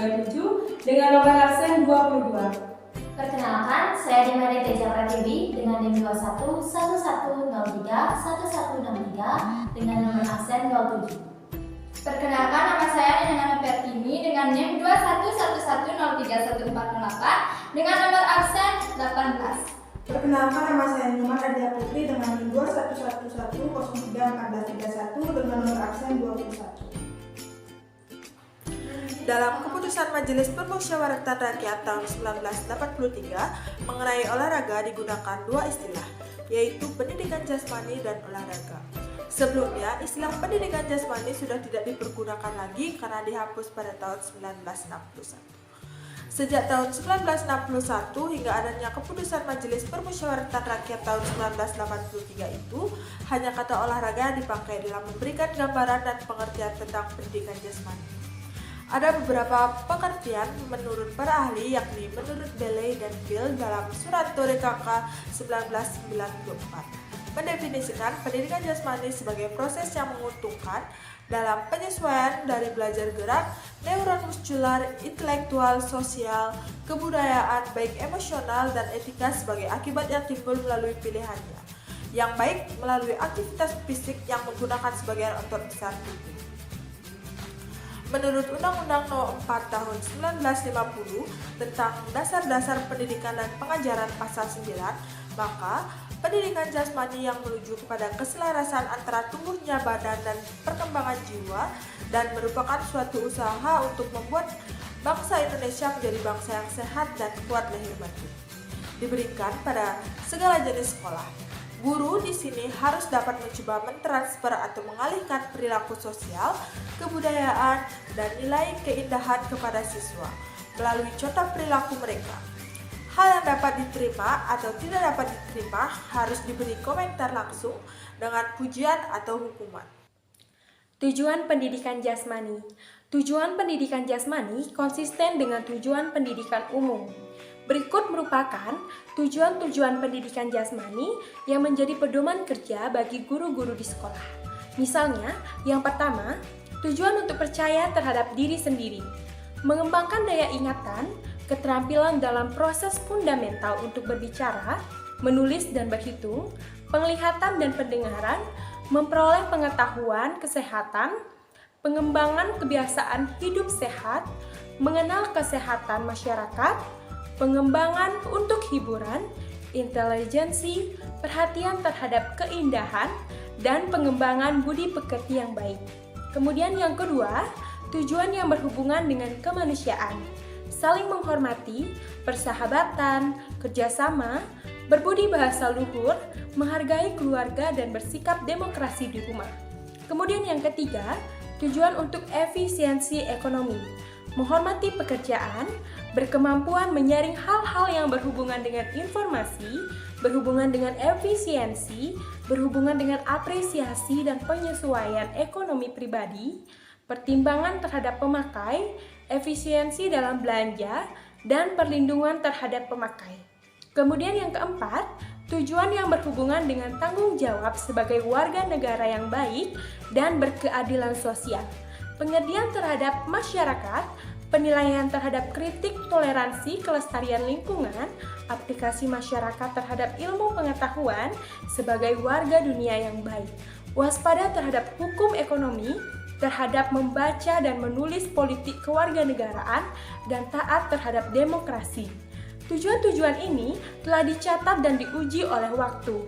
37 dengan nomor absen 22. Perkenalkan, saya Dimari Teja Pratiwi dengan NIM 21 1103 1163 dengan nomor absen 07. Perkenalkan, nama saya Nana Pertini dengan NIM 2111031408 dengan nomor absen 18. Perkenalkan, nama saya Numan Adia Putri dengan NIM 2111031431 dengan nomor absen 21. Dalam keputusan Majelis Permusyawaratan Rakyat tahun 1983 mengenai olahraga digunakan dua istilah, yaitu pendidikan jasmani dan olahraga. Sebelumnya, istilah pendidikan jasmani sudah tidak dipergunakan lagi karena dihapus pada tahun 1961. Sejak tahun 1961 hingga adanya keputusan Majelis Permusyawaratan Rakyat tahun 1983 itu, hanya kata olahraga yang dipakai dalam memberikan gambaran dan pengertian tentang pendidikan jasmani. Ada beberapa pengertian menurut para ahli, yakni menurut Bailey dan Gill dalam Surat Torekaka 1994 mendefinisikan pendidikan jasmani sebagai proses yang menguntungkan dalam penyesuaian dari belajar gerak, neuron muskular, intelektual, sosial, kebudayaan, baik emosional dan etika sebagai akibat yang timbul melalui pilihannya, yang baik melalui aktivitas fisik yang menggunakan sebagian otot besar tubuh. Menurut Undang-Undang No. 4 Tahun 1950 tentang Dasar-Dasar Pendidikan dan Pengajaran Pasal 9, maka pendidikan jasmani yang menuju kepada keselarasan antara tumbuhnya badan dan perkembangan jiwa dan merupakan suatu usaha untuk membuat bangsa Indonesia menjadi bangsa yang sehat dan kuat lahir batin, diberikan pada segala jenis sekolah. Guru di sini harus dapat mencoba mentransfer atau mengalihkan perilaku sosial, kebudayaan, dan nilai keindahan kepada siswa melalui contoh perilaku mereka. Hal yang dapat diterima atau tidak dapat diterima harus diberi komentar langsung dengan pujian atau hukuman. Tujuan pendidikan jasmani. Tujuan pendidikan jasmani konsisten dengan tujuan pendidikan umum. Berikut merupakan tujuan-tujuan pendidikan jasmani yang menjadi pedoman kerja bagi guru-guru di sekolah. Misalnya, yang pertama, tujuan untuk percaya terhadap diri sendiri, mengembangkan daya ingatan, keterampilan dalam proses fundamental untuk berbicara, menulis dan berhitung, penglihatan dan pendengaran, memperoleh pengetahuan kesehatan, pengembangan kebiasaan hidup sehat, mengenal kesehatan masyarakat, pengembangan untuk hiburan, intelijensi, perhatian terhadap keindahan, dan pengembangan budi pekerti yang baik. Kemudian yang kedua, tujuan yang berhubungan dengan kemanusiaan, saling menghormati, persahabatan, kerjasama, berbudi bahasa luhur, menghargai keluarga, dan bersikap demokrasi di rumah. Kemudian yang ketiga, tujuan untuk efisiensi ekonomi, menghormati pekerjaan, berkemampuan menyaring hal-hal yang berhubungan dengan informasi, berhubungan dengan efisiensi, berhubungan dengan apresiasi dan penyesuaian ekonomi pribadi, pertimbangan terhadap pemakai, efisiensi dalam belanja, dan perlindungan terhadap pemakai. Kemudian yang keempat, tujuan yang berhubungan dengan tanggung jawab sebagai warga negara yang baik dan berkeadilan sosial, pengabdian terhadap masyarakat, penilaian terhadap kritik toleransi kelestarian lingkungan, aplikasi masyarakat terhadap ilmu pengetahuan sebagai warga dunia yang baik, waspada terhadap hukum ekonomi, terhadap membaca dan menulis politik kewarganegaraan, dan taat terhadap demokrasi. Tujuan-tujuan ini telah dicatat dan diuji oleh waktu,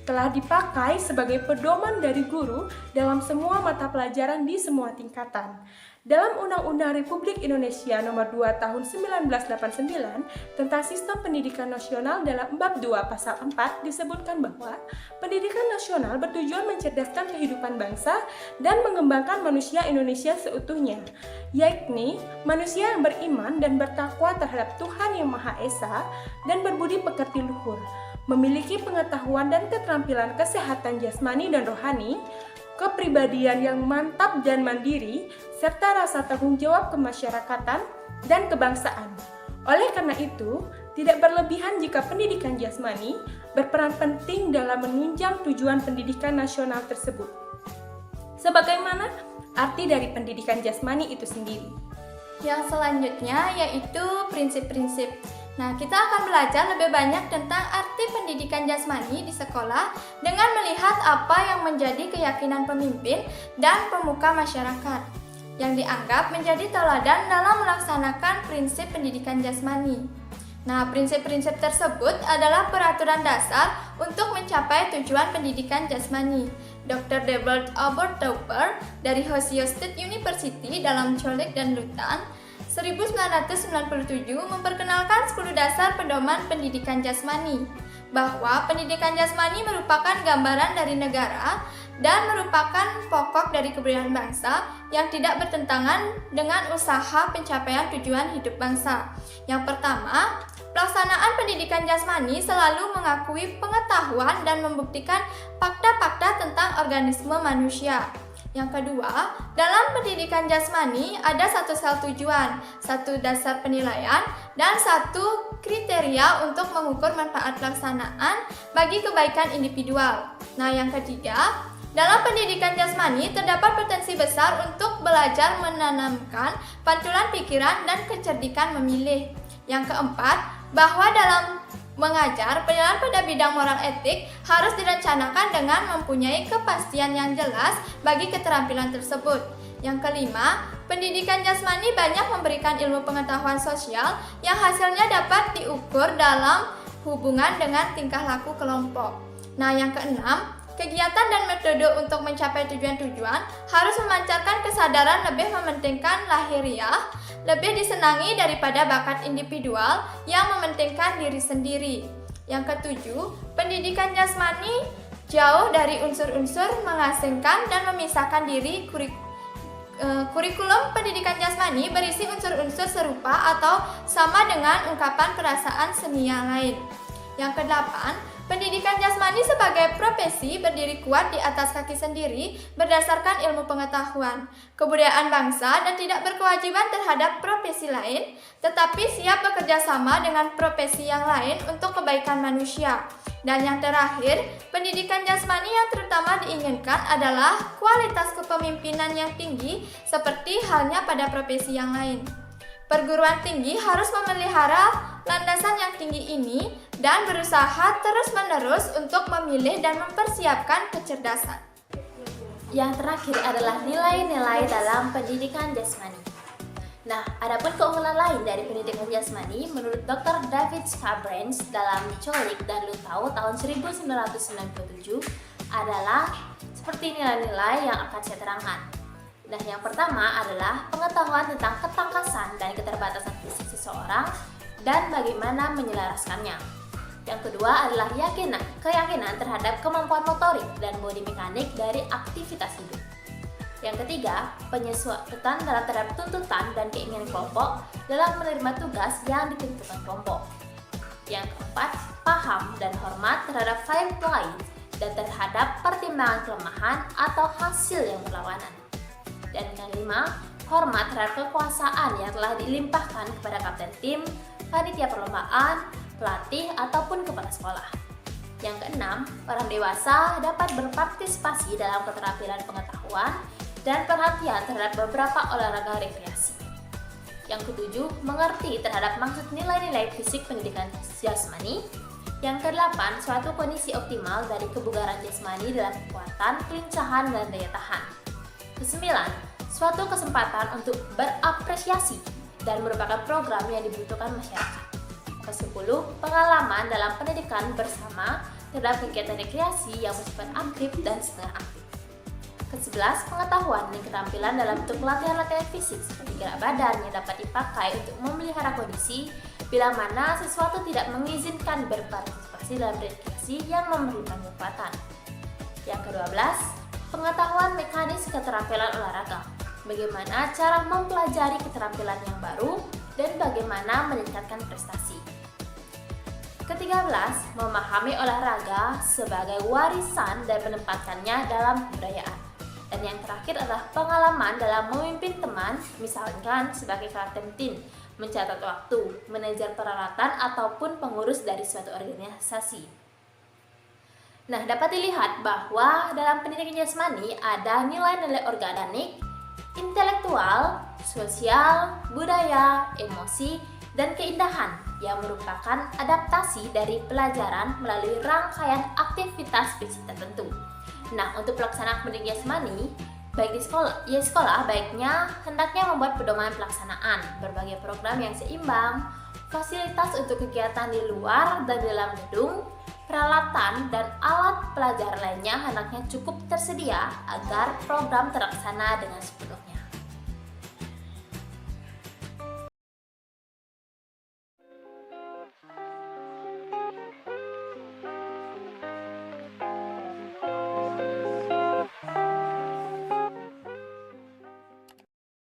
telah dipakai sebagai pedoman dari guru dalam semua mata pelajaran di semua tingkatan. Dalam Undang-Undang Republik Indonesia Nomor 2 Tahun 1989 tentang Sistem Pendidikan Nasional dalam Bab 2 Pasal 4 disebutkan bahwa pendidikan nasional bertujuan mencerdaskan kehidupan bangsa dan mengembangkan manusia Indonesia seutuhnya, yakni manusia yang beriman dan bertakwa terhadap Tuhan Yang Maha Esa dan berbudi pekerti luhur, memiliki pengetahuan dan keterampilan kesehatan jasmani dan rohani, kepribadian yang mantap dan mandiri, serta rasa tanggung jawab kemasyarakatan dan kebangsaan. Oleh karena itu, tidak berlebihan jika pendidikan jasmani berperan penting dalam menunjang tujuan pendidikan nasional tersebut. Sebagaimana arti dari pendidikan jasmani itu sendiri. Yang selanjutnya yaitu prinsip-prinsip. Nah, kita akan belajar lebih banyak tentang arti pendidikan jasmani di sekolah dengan melihat apa yang menjadi keyakinan pemimpin dan pemuka masyarakat yang dianggap menjadi teladan dalam melaksanakan prinsip pendidikan jasmani. Nah, prinsip-prinsip tersebut adalah peraturan dasar untuk mencapai tujuan pendidikan jasmani. Dr. Debert Albert Tauber dari Ohio State University dalam Colek dan Lutan 1997 memperkenalkan 10 dasar pedoman pendidikan jasmani, bahwa pendidikan jasmani merupakan gambaran dari negara dan merupakan pokok dari kebudayaan bangsa yang tidak bertentangan dengan usaha pencapaian tujuan hidup bangsa. Yang pertama, pelaksanaan pendidikan jasmani selalu mengakui pengetahuan dan membuktikan fakta-fakta tentang organisme manusia. Yang kedua, dalam pendidikan jasmani ada satu sel tujuan, satu dasar penilaian, dan satu kriteria untuk mengukur manfaat pelaksanaan bagi kebaikan individual. Nah, yang ketiga, dalam pendidikan jasmani terdapat potensi besar untuk belajar menanamkan pantulan pikiran dan kecerdikan memilih. Yang keempat, bahwa dalam mengajar, penilaian pada bidang moral etik harus direncanakan dengan mempunyai kepastian yang jelas bagi keterampilan tersebut. Yang kelima, pendidikan jasmani banyak memberikan ilmu pengetahuan sosial yang hasilnya dapat diukur dalam hubungan dengan tingkah laku kelompok. Nah, yang keenam, kegiatan dan metode untuk mencapai tujuan-tujuan harus memancarkan kesadaran lebih mementingkan lahiriah, lebih disenangi daripada bakat individual yang mementingkan diri sendiri. Yang ketujuh, pendidikan jasmani jauh dari unsur-unsur mengasingkan dan memisahkan diri. Kurikulum pendidikan jasmani berisi unsur-unsur serupa atau sama dengan ungkapan perasaan seni yang lain. Yang kedelapan, pendidikan jasmani sebagai profesi berdiri kuat di atas kaki sendiri berdasarkan ilmu pengetahuan, kebudayaan bangsa dan tidak berkewajiban terhadap profesi lain, tetapi siap bekerja sama dengan profesi yang lain untuk kebaikan manusia. Dan yang terakhir, pendidikan jasmani yang terutama diinginkan adalah kualitas kepemimpinan yang tinggi seperti halnya pada profesi yang lain. Perguruan tinggi harus memelihara landasan yang tinggi ini dan berusaha terus-menerus untuk memilih dan mempersiapkan kecerdasan. Yang terakhir adalah nilai-nilai dalam pendidikan jasmani. Nah, adapun keunggulan lain dari pendidikan jasmani menurut Dr. David Scabrens dalam Colek dan Lutau tahun 1997 adalah seperti nilai-nilai yang akan saya terangkan. Nah, yang pertama adalah pengetahuan tentang ketangkasan dan keterbatasan fisik seseorang dan bagaimana menyelaraskannya. Yang kedua adalah keyakinan terhadap kemampuan motorik dan bodi mekanik dari aktivitas hidup. Yang ketiga, penyesuaian terhadap tuntutan dan keinginan kelompok dalam menerima tugas yang ditentukan kelompok. Yang keempat, paham dan hormat terhadap fair play dan terhadap pertimbangan kelemahan atau hasil yang berlawanan. Dan yang kelima, hormat terhadap kekuasaan yang telah dilimpahkan kepada kapten tim, panitia perlombaan, pelatih, ataupun kepala sekolah. Yang keenam, orang dewasa dapat berpartisipasi dalam keterampilan pengetahuan dan perhatian terhadap beberapa olahraga rekreasi. Yang ketujuh, mengerti terhadap maksud nilai-nilai fisik pendidikan jasmani. Yang kedelapan, suatu kondisi optimal dari kebugaran jasmani dalam kekuatan, kelincahan, dan daya tahan. Kesembilan, suatu kesempatan untuk berapresiasi dan merupakan program yang dibutuhkan masyarakat. Kesepuluh, pengalaman dalam pendidikan bersama terhadap kegiatan rekreasi yang bersifat aktif dan setengah aktif. Kesebelas, pengetahuan dan keterampilan dalam bentuk latihan-latihan fisik seperti gerak badan yang dapat dipakai untuk memelihara kondisi bila mana sesuatu tidak mengizinkan berpartisipasi dalam rekreasi yang memerlukan kekuatan. Yang ke-12, pengetahuan mekanis keterampilan olahraga. Bagaimana cara mempelajari keterampilan yang baru dan bagaimana meningkatkan prestasi. Ke-13, memahami olahraga sebagai warisan dan menempatkannya dalam kebudayaan. Dan yang terakhir adalah pengalaman dalam memimpin teman, misalkan sebagai kapten tim, mencatat waktu, manajer peralatan, ataupun pengurus dari suatu organisasi. Nah, dapat dilihat bahwa dalam pendidikan jasmani ada nilai-nilai organik, intelektual, sosial, budaya, emosi, dan keindahan yang merupakan adaptasi dari pelajaran melalui rangkaian aktivitas fisik tertentu. Nah, untuk pelaksanaan pendidikan jasmani, baik di sekolah baiknya hendaknya membuat pedoman pelaksanaan, berbagai program yang seimbang, fasilitas untuk kegiatan di luar dan di dalam gedung, peralatan dan alat pelajaran lainnya hendaknya cukup tersedia agar program terlaksana dengan sepenuhnya.